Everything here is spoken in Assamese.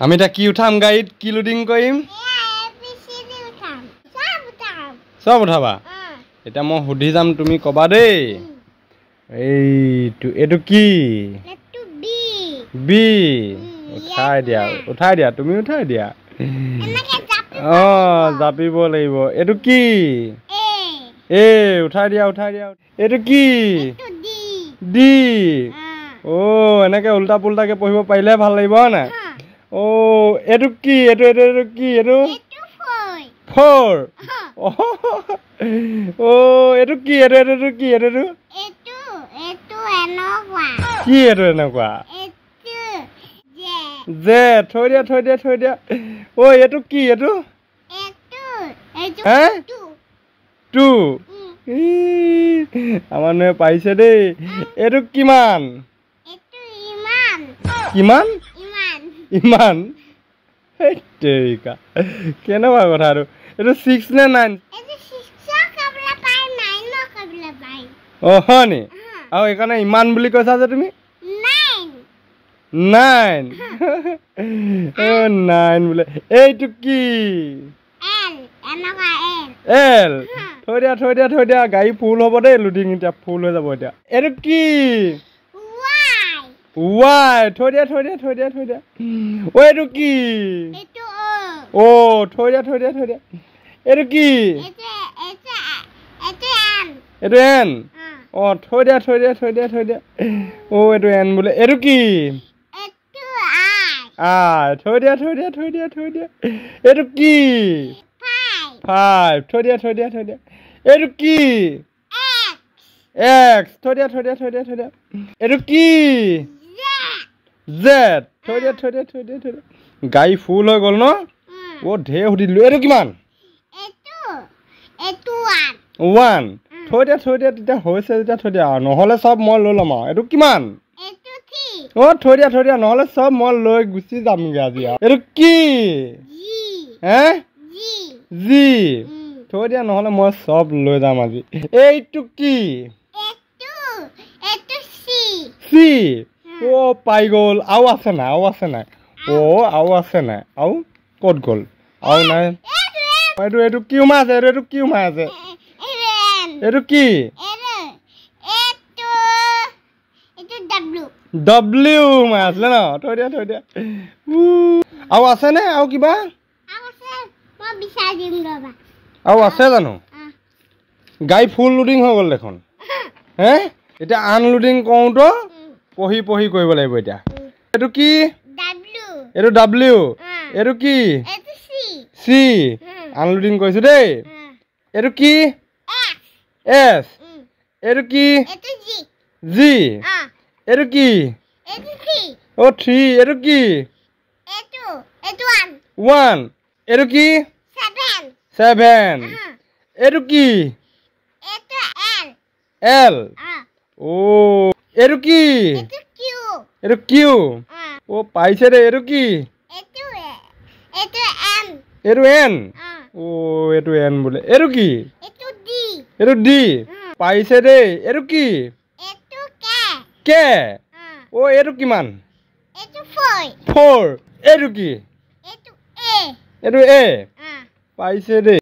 আমি এটা কি উঠাম গাড়ীত কি লোডিং কৰিম সব উঠাবা এটা মই সুধি যাম তুমি কবা দেই এইটো কি বি উঠাই দিয়া তুমি উঠাই দিয়া জাপিব লাগিব এইটো কি উঠাই দিয়া এইটো কি ডি এনেকে উল্টা পুল্টাকে পঢ়িব পাৰিলে ভাল লাগিব না এইটো কি এইটো ফ'ৰ এইটো কি এইটো কি এনেকুৱা যে থৈ দিয়া এইটো কি এইটো হে টু আমাৰ মানুহে পাইছে দেই এইটো কিমান ইমান কেনেকুৱা কথা আৰু এইটো 6 নে 9 হয় নি আৰু এইকাৰণে ইমান বুলি কৈছা যে তুমি 9 বোলে এইটো কি এল থৈ দিয়া গাড়ী ফুল হ'ব দেই লোডিং এতিয়া ফুল হৈ যাব এতিয়া এইটো কি ৱাই থৈ দিয়া এইটো কি থৈ দিয়া এইটো কি এইটো এন থৈ দিয়া এইটো এন বোলে এইটো কি থৈ দিয়া এইটো কি 5 থৈ দিয়া এইটো কি এক্স থৈ দিয়া এইটো কি জেড থৈ দিয়া গাড়ী ফুল হৈ গ'ল ন ঢেৰ সুধি দিলো এইটো কিমান 1 থৈ দিয়া তেতিয়া হৈছে যেতিয়া থৈ দিয়া নহ'লে চব মই লৈ ল'ম আৰু এইটো কিমান থৈ দিয়া নহ'লে চব মই লৈ গুচি যামগৈ আজি আৰু এইটো কি জি থৈ দিয়া নহ'লে মই চব লৈ যাম আজি এইটো কি চি পাই গ'ল আৰু আছে নাই আৰু আছে নাই আৰু ক'ত গ'ল আৰু নাই এইটো কি সোমাই আছে এইটো কি সোমাই আছে এইটো কি ডব্লিউ সোমাই আছিলে ন থৈ দিয়া আৰু আছে নে আৰু কিবা আৰু আছে জানো গাড়ী ফুল লোডিং হৈ গ'ল দেখোন এতিয়া আনলোডিং কৰোঁতো পঢ়ি কৰিব লাগিব এতিয়া এইটো কি এইটো ডব্লিউ এইটো কি চি আনলোডিং কৰিছো দেই এইটো কি এছ এইটো কি জি এইটো কি 3 এইটো কি 1 এইটো কি 7 এইটো কি এল এইটো কি এইটো কিউ পাইছে দেই এইটো কি এইটো এন এইটো এন বোলে এইটো কি এইটো ডি পাইছে দেই এইটো কি কে এইটো কিমান 4 এইটো কি এইটো এ পাইছে দেই